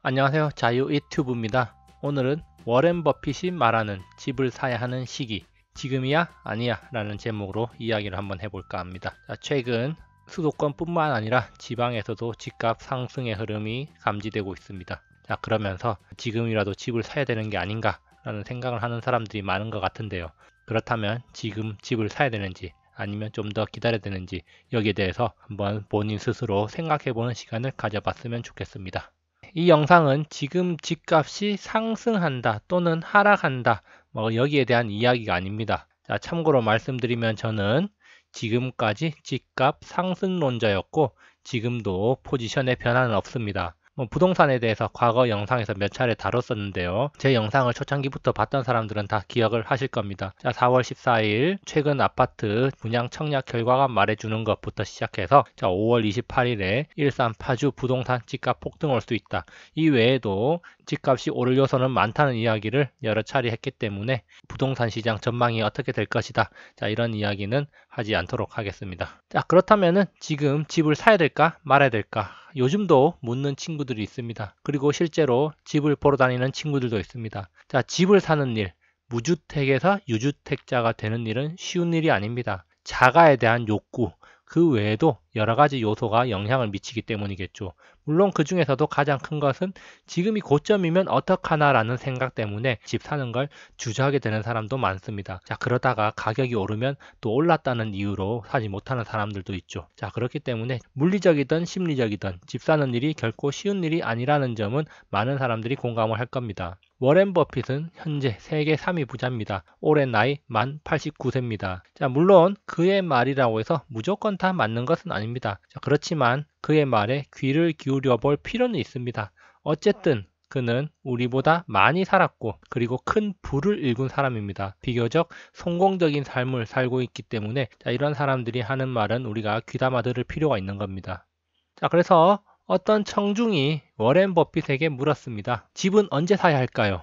안녕하세요. 자유 유튜브입니다. 오늘은 워렌 버핏이 말하는 집을 사야 하는 시기, 지금이야? 아니야? 라는 제목으로 이야기를 한번 해볼까 합니다. 최근 수도권뿐만 아니라 지방에서도 집값 상승의 흐름이 감지되고 있습니다. 그러면서 지금이라도 집을 사야 되는 게 아닌가 라는 생각을 하는 사람들이 많은 것 같은데요. 그렇다면 지금 집을 사야 되는지 아니면 좀 더 기다려야 되는지 여기에 대해서 한번 본인 스스로 생각해보는 시간을 가져봤으면 좋겠습니다. 이 영상은 지금 집값이 상승한다 또는 하락한다 여기에 대한 이야기가 아닙니다. 참고로 말씀드리면 저는 지금까지 집값 상승론자였고 지금도 포지션의 변화는 없습니다. 부동산에 대해서 과거 영상에서 몇 차례 다뤘었는데요. 제 영상을 초창기부터 봤던 사람들은 다 기억을 하실 겁니다. 4월 14일 최근 아파트 분양 청약 결과가 말해주는 것부터 시작해서 5월 28일에 일산 파주 부동산 집값 폭등 올 수 있다. 이 외에도 집값이 오를 요소는 많다는 이야기를 여러 차례 했기 때문에 부동산 시장 전망이 어떻게 될 것이다. 이런 이야기는 하지 않도록 하겠습니다. 그렇다면은 지금 집을 사야 될까 말아야 될까? 요즘도 묻는 친구들이 있습니다. 그리고 실제로 집을 보러 다니는 친구들도 있습니다. 집을 사는 일, 무주택에서 유주택자가 되는 일은 쉬운 일이 아닙니다. 자가에 대한 욕구, 그 외에도 여러 가지 요소가 영향을 미치기 때문이겠죠. 물론 그 중에서도 가장 큰 것은 지금이 고점이면 어떡하나라는 생각 때문에 집 사는 걸 주저하게 되는 사람도 많습니다. 그러다가 가격이 오르면 또 올랐다는 이유로 사지 못하는 사람들도 있죠. 그렇기 때문에 물리적이든 심리적이든 집 사는 일이 결코 쉬운 일이 아니라는 점은 많은 사람들이 공감을 할 겁니다. 워렌 버핏은 현재 세계 3위 부자입니다. 올해 나이 만 89세입니다. 물론 그의 말이라고 해서 무조건 다 맞는 것은 아닙니다. 그렇지만 그의 말에 귀를 기울여 볼 필요는 있습니다. 어쨌든 그는 우리보다 많이 살았고 그리고 큰 부를 일군 사람입니다. 비교적 성공적인 삶을 살고 있기 때문에 이런 사람들이 하는 말은 우리가 귀담아 들을 필요가 있는 겁니다. 그래서 어떤 청중이 워렌 버핏에게 물었습니다. 집은 언제 사야 할까요?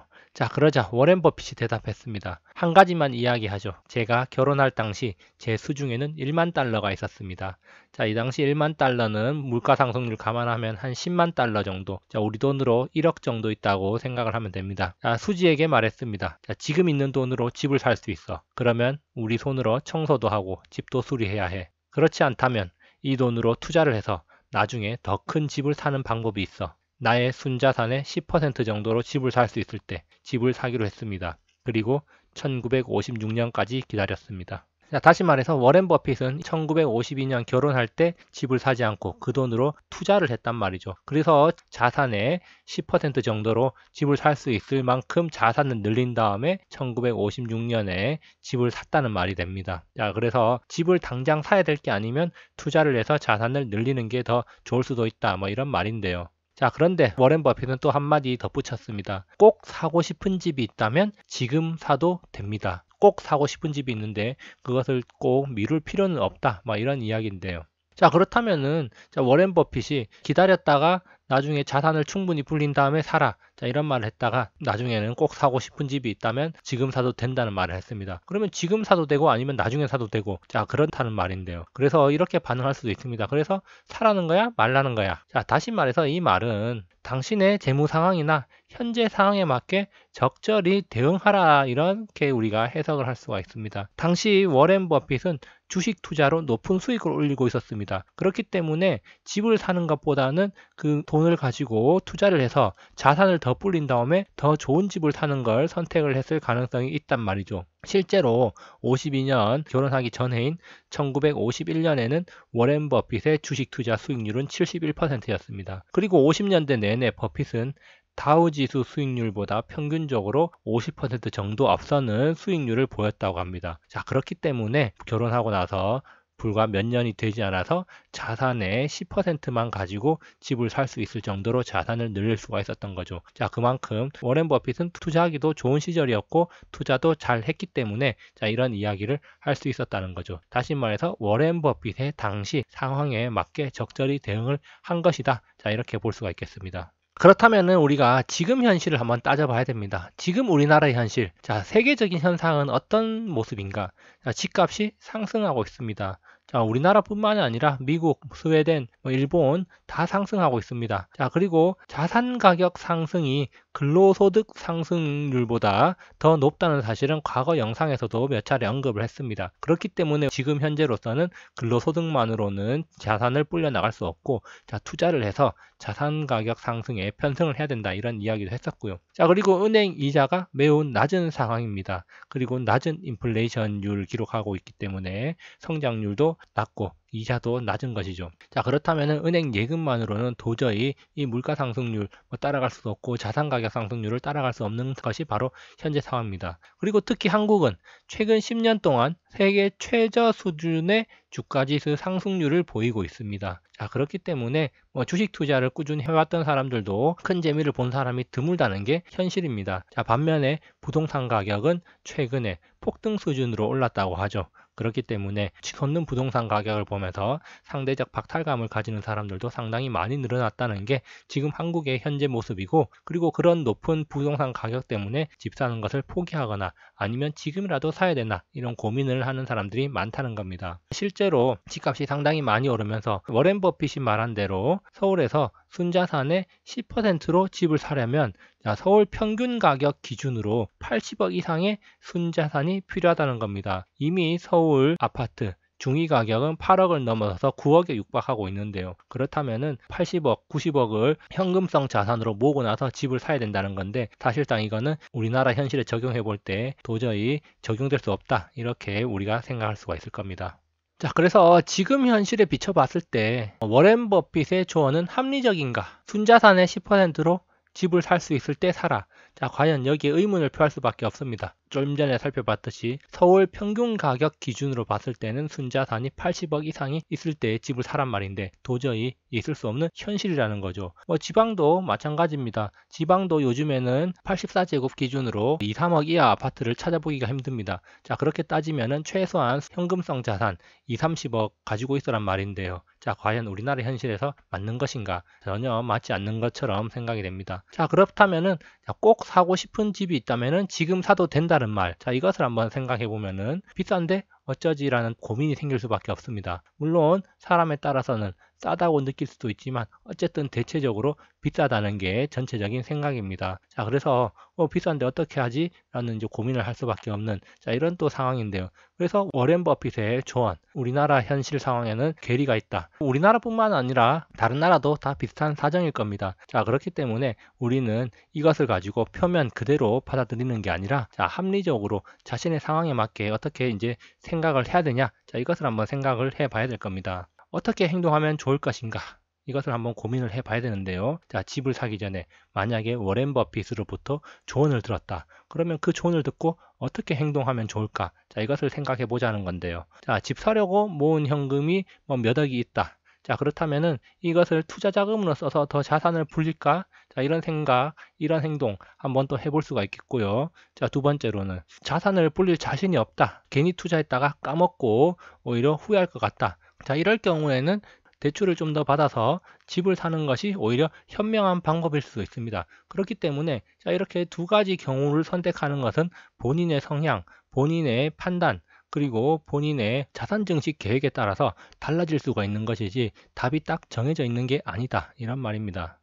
그러자 워렌 버핏이 대답했습니다. 한 가지만 이야기하죠. 제가 결혼할 당시 제 수중에는 1만 달러가 있었습니다. 이 당시 1만 달러는 물가 상승률 감안하면 한 10만 달러 정도, 우리 돈으로 1억 정도 있다고 생각을 하면 됩니다. 수지에게 말했습니다. 지금 있는 돈으로 집을 살 수 있어. 그러면 우리 손으로 청소도 하고 집도 수리해야 해. 그렇지 않다면 이 돈으로 투자를 해서 나중에 더 큰 집을 사는 방법이 있어. 나의 순자산의 10% 정도로 집을 살 수 있을 때 집을 사기로 했습니다. 그리고 1956년까지 기다렸습니다. 다시 말해서 워렌 버핏은 1952년 결혼할 때 집을 사지 않고 그 돈으로 투자를 했단 말이죠. 그래서 자산의 10% 정도로 집을 살 수 있을 만큼 자산을 늘린 다음에 1956년에 집을 샀다는 말이 됩니다. 그래서 집을 당장 사야 될 게 아니면 투자를 해서 자산을 늘리는 게 더 좋을 수도 있다. 이런 말인데요. 그런데 워렌 버핏은 또 한마디 덧붙였습니다. 꼭 사고 싶은 집이 있다면 지금 사도 됩니다. 꼭 사고 싶은 집이 있는데 그것을 꼭 미룰 필요는 없다. 이런 이야기인데요. 그렇다면은 워렌 버핏이 기다렸다가 나중에 자산을 충분히 불린 다음에 사라. 이런 말을 했다가 나중에는 꼭 사고 싶은 집이 있다면 지금 사도 된다는 말을 했습니다. 그러면 지금 사도 되고 아니면 나중에 사도 되고 그렇다는 말인데요. 그래서 이렇게 반응할 수도 있습니다. 그래서 사라는 거야? 말라는 거야? 다시 말해서 이 말은 당신의 재무 상황이나 현재 상황에 맞게 적절히 대응하라 이렇게 우리가 해석을 할 수가 있습니다. 당시 워렌 버핏은 주식 투자로 높은 수익을 올리고 있었습니다. 그렇기 때문에 집을 사는 것보다는 그 돈을 가지고 투자를 해서 자산을 더 불린 다음에 더 좋은 집을 사는 걸 선택을 했을 가능성이 있단 말이죠. 실제로 52년 결혼하기 전해인 1951년에는 워렌 버핏의 주식 투자 수익률은 71%였습니다. 그리고 50년대 내내 버핏은 다우지수 수익률보다 평균적으로 50% 정도 앞서는 수익률을 보였다고 합니다. 그렇기 때문에 결혼하고 나서 불과 몇 년이 되지 않아서 자산의 10%만 가지고 집을 살 수 있을 정도로 자산을 늘릴 수가 있었던 거죠. 그만큼 워렌 버핏은 투자하기도 좋은 시절이었고 투자도 잘 했기 때문에 이런 이야기를 할 수 있었다는 거죠. 다시 말해서 워렌 버핏의 당시 상황에 맞게 적절히 대응을 한 것이다. 이렇게 볼 수가 있겠습니다. 그렇다면은 우리가 지금 현실을 한번 따져봐야 됩니다. 지금 우리나라의 현실, 세계적인 현상은 어떤 모습인가? 집값이 상승하고 있습니다. 자, 우리나라뿐만이 아니라 미국, 스웨덴, 일본 다 상승하고 있습니다. 자, 그리고 자산 가격 상승이 근로소득 상승률보다 더 높다는 사실은 과거 영상에서도 몇 차례 언급을 했습니다. 그렇기 때문에 지금 현재로서는 근로소득만으로는 자산을 불려 나갈 수 없고, 자, 투자를 해서 자산 가격 상승에 편승을 해야 된다, 이런 이야기도 했었고요. 자, 그리고 은행 이자가 매우 낮은 상황입니다. 그리고 낮은 인플레이션율을 기록하고 있기 때문에 성장률도 낮고 이자도 낮은 것이죠. 자, 그렇다면 은행 예금만으로는 도저히 이 물가 상승률 따라갈 수도 없고 자산 가격 상승률을 따라갈 수 없는 것이 바로 현재 상황입니다. 그리고 특히 한국은 최근 10년 동안 세계 최저 수준의 주가지수 상승률을 보이고 있습니다. 자, 그렇기 때문에 주식 투자를 꾸준히 해왔던 사람들도 큰 재미를 본 사람이 드물다는 게 현실입니다. 자, 반면에 부동산 가격은 최근에 폭등 수준으로 올랐다고 하죠. 그렇기 때문에 치솟는 부동산 가격을 보면서 상대적 박탈감을 가지는 사람들도 상당히 많이 늘어났다는 게 지금 한국의 현재 모습이고, 그리고 그런 높은 부동산 가격 때문에 집 사는 것을 포기하거나 아니면 지금이라도 사야 되나 이런 고민을 하는 사람들이 많다는 겁니다. 실제로 집값이 상당히 많이 오르면서 워렌 버핏이 말한 대로 서울에서 순자산의 10%로 집을 사려면 서울 평균 가격 기준으로 80억 이상의 순자산이 필요하다는 겁니다. 이미 서울 아파트 중위 가격은 8억을 넘어서서 9억에 육박하고 있는데요. 그렇다면은 80억, 90억을 현금성 자산으로 모으고 나서 집을 사야 된다는 건데, 사실상 이거는 우리나라 현실에 적용해 볼 때 도저히 적용될 수 없다, 이렇게 우리가 생각할 수가 있을 겁니다. 자, 그래서 지금 현실에 비춰봤을 때 워렌 버핏의 조언은 합리적인가? 순자산의 10%로 집을 살 수 있을 때 사라. 자, 과연 여기에 의문을 표할 수밖에 없습니다. 좀 전에 살펴봤듯이 서울 평균 가격 기준으로 봤을 때는 순자산이 80억 이상이 있을 때 집을 사란 말인데 도저히 있을 수 없는 현실이라는 거죠. 지방도 마찬가지입니다. 지방도 요즘에는 84제곱 기준으로 2, 3억 이하 아파트를 찾아보기가 힘듭니다. 자, 그렇게 따지면은 최소한 현금성 자산 2, 30억 가지고 있으란 말인데요. 자, 과연 우리나라 현실에서 맞는 것인가? 전혀 맞지 않는 것처럼 생각이 됩니다. 자, 그렇다면은 꼭 사고 싶은 집이 있다면은 지금 사도 된다는 말. 자, 이것을 한번 생각해 보면은 비싼데 어쩌지라는 고민이 생길 수밖에 없습니다. 물론 사람에 따라서는 싸다고 느낄 수도 있지만 어쨌든 대체적으로 비싸다는 게 전체적인 생각입니다. 자, 그래서 비싼데 어떻게 하지? 라는 이제 고민을 할 수밖에 없는, 자, 이런 또 상황인데요. 그래서 워렌 버핏의 조언, 우리나라 현실 상황에는 괴리가 있다. 우리나라뿐만 아니라 다른 나라도 다 비슷한 사정일 겁니다. 자, 그렇기 때문에 우리는 이것을 가지고 표면 그대로 받아들이는 게 아니라, 자, 합리적으로 자신의 상황에 맞게 어떻게 이제 생각을 해야 되냐? 자, 이것을 한번 생각을 해 봐야 될 겁니다. 어떻게 행동하면 좋을 것인가? 이것을 한번 고민을 해 봐야 되는데요. 자, 집을 사기 전에 만약에 워렌 버핏으로부터 조언을 들었다. 그러면 그 조언을 듣고 어떻게 행동하면 좋을까? 자, 이것을 생각해 보자는 건데요. 자, 집 사려고 모은 현금이 몇 억이 있다. 자, 그렇다면은 이것을 투자 자금으로 써서 더 자산을 불릴까? 자, 이런 생각, 이런 행동 한번 또 해볼 수가 있겠고요. 자, 두 번째로는 자산을 불릴 자신이 없다. 괜히 투자했다가 까먹고 오히려 후회할 것 같다. 자, 이럴 경우에는 대출을 좀 더 받아서 집을 사는 것이 오히려 현명한 방법일 수 있습니다. 그렇기 때문에 자, 이렇게 두 가지 경우를 선택하는 것은 본인의 성향, 본인의 판단, 그리고 본인의 자산 증식 계획에 따라서 달라질 수가 있는 것이지 답이 딱 정해져 있는 게 아니다, 이런 말입니다.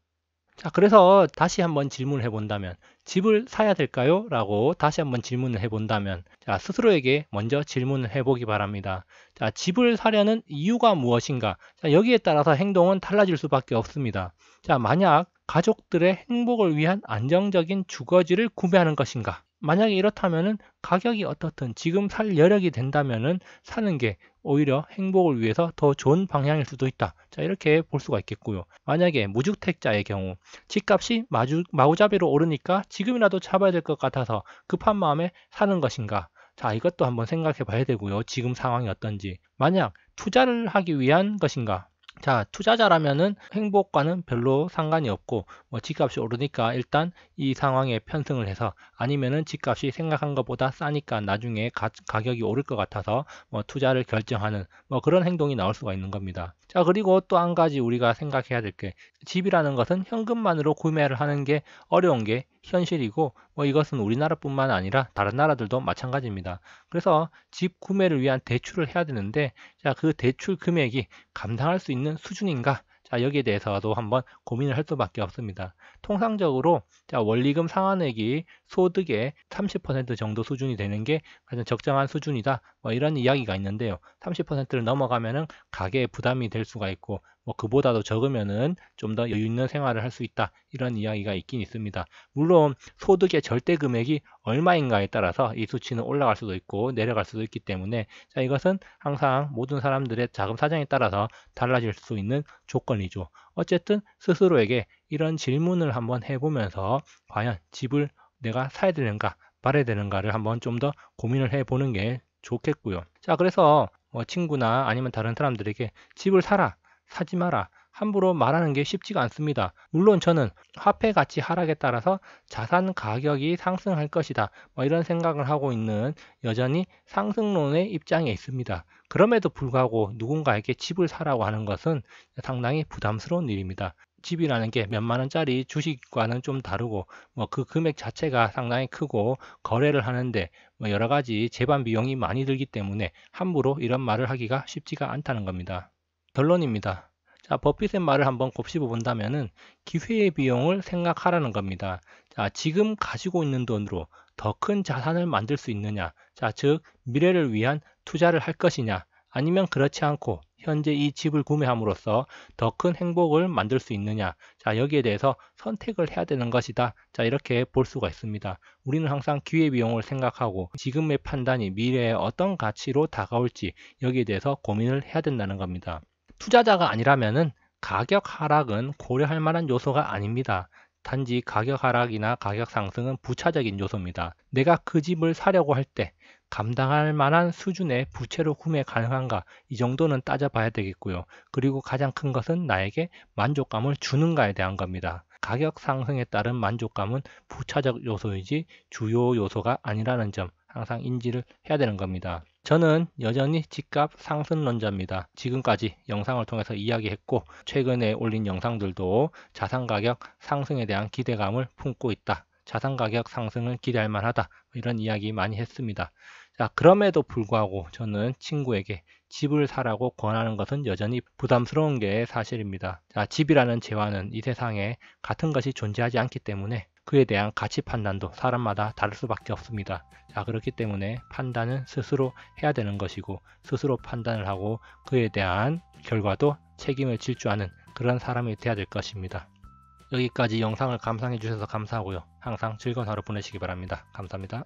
자, 그래서 다시 한번 질문을 해본다면 집을 사야 될까요? 라고 다시 한번 질문을 해본다면, 자, 스스로에게 먼저 질문을 해보기 바랍니다. 자, 집을 사려는 이유가 무엇인가? 자, 여기에 따라서 행동은 달라질 수밖에 없습니다. 자, 만약 가족들의 행복을 위한 안정적인 주거지를 구매하는 것인가? 만약에 이렇다면은 가격이 어떻든 지금 살 여력이 된다면은 사는 게 오히려 행복을 위해서 더 좋은 방향일 수도 있다. 자, 이렇게 볼 수가 있겠고요. 만약에 무주택자의 경우 집값이 마구잡이로 오르니까 지금이라도 잡아야 될 것 같아서 급한 마음에 사는 것인가? 자, 이것도 한번 생각해 봐야 되고요. 지금 상황이 어떤지. 만약 투자를 하기 위한 것인가? 자, 투자자라면은 행복과는 별로 상관이 없고 집값이 오르니까 일단 이 상황에 편승을 해서, 아니면은 집값이 생각한 것보다 싸니까 나중에 가격이 오를 것 같아서 투자를 결정하는 그런 행동이 나올 수가 있는 겁니다. 자, 그리고 또 한 가지 우리가 생각해야 될 게, 집이라는 것은 현금만으로 구매를 하는 게 어려운 게 현실이고 이것은 우리나라뿐만 아니라 다른 나라들도 마찬가지입니다. 그래서 집 구매를 위한 대출을 해야 되는데 자, 그 대출 금액이 감당할 수 있는 수준인가? 자, 여기에 대해서도 한번 고민을 할 수밖에 없습니다. 통상적으로 자, 원리금 상환액이 소득의 30% 정도 수준이 되는 게 가장 적정한 수준이다. 이런 이야기가 있는데요. 30%를 넘어가면은 가계에 부담이 될 수가 있고 그보다도 적으면은 좀 더 여유 있는 생활을 할 수 있다. 이런 이야기가 있긴 있습니다. 물론 소득의 절대 금액이 얼마인가에 따라서 이 수치는 올라갈 수도 있고 내려갈 수도 있기 때문에 자, 이것은 항상 모든 사람들의 자금 사정에 따라서 달라질 수 있는 조건이죠. 어쨌든 스스로에게 이런 질문을 한번 해보면서 과연 집을 내가 사야 되는가 말아야 되는가를 한번 좀 더 고민을 해보는 게 좋겠고요. 자, 그래서 친구나 아니면 다른 사람들에게 집을 사라, 사지 마라 함부로 말하는 게 쉽지가 않습니다. 물론 저는 화폐 가치 하락에 따라서 자산 가격이 상승할 것이다. 이런 생각을 하고 있는 여전히 상승론의 입장에 있습니다. 그럼에도 불구하고 누군가에게 집을 사라고 하는 것은 상당히 부담스러운 일입니다. 집이라는 게 몇만 원짜리 주식과는 좀 다르고 그 금액 자체가 상당히 크고 거래를 하는데 여러 가지 재반 비용이 많이 들기 때문에 함부로 이런 말을 하기가 쉽지가 않다는 겁니다. 결론입니다. 자, 버핏의 말을 한번 곱씹어 본다면은 기회의 비용을 생각하라는 겁니다. 자, 지금 가지고 있는 돈으로 더 큰 자산을 만들 수 있느냐? 자, 즉 미래를 위한 투자를 할 것이냐? 아니면 그렇지 않고 현재 이 집을 구매함으로써 더 큰 행복을 만들 수 있느냐? 자, 여기에 대해서 선택을 해야 되는 것이다. 자, 이렇게 볼 수가 있습니다. 우리는 항상 기회비용을 생각하고 지금의 판단이 미래에 어떤 가치로 다가올지 여기에 대해서 고민을 해야 된다는 겁니다. 투자자가 아니라면은 가격 하락은 고려할 만한 요소가 아닙니다. 단지 가격 하락이나 가격 상승은 부차적인 요소입니다. 내가 그 집을 사려고 할 때 감당할 만한 수준의 부채로 구매 가능한가 이 정도는 따져봐야 되겠고요. 그리고 가장 큰 것은 나에게 만족감을 주는가에 대한 겁니다. 가격 상승에 따른 만족감은 부차적 요소이지 주요 요소가 아니라는 점 항상 인지를 해야 되는 겁니다. 저는 여전히 집값 상승론자입니다. 지금까지 영상을 통해서 이야기했고 최근에 올린 영상들도 자산가격 상승에 대한 기대감을 품고 있다. 자산가격 상승을 기대할 만하다. 이런 이야기 많이 했습니다. 자, 그럼에도 불구하고 저는 친구에게 집을 사라고 권하는 것은 여전히 부담스러운 게 사실입니다. 자, 집이라는 재화는 이 세상에 같은 것이 존재하지 않기 때문에 그에 대한 가치 판단도 사람마다 다를 수밖에 없습니다. 자, 그렇기 때문에 판단은 스스로 해야 되는 것이고 스스로 판단을 하고 그에 대한 결과도 책임을 질 줄 아는 그런 사람이 되어야 될 것입니다. 여기까지 영상을 감상해 주셔서 감사하고요. 항상 즐거운 하루 보내시기 바랍니다. 감사합니다.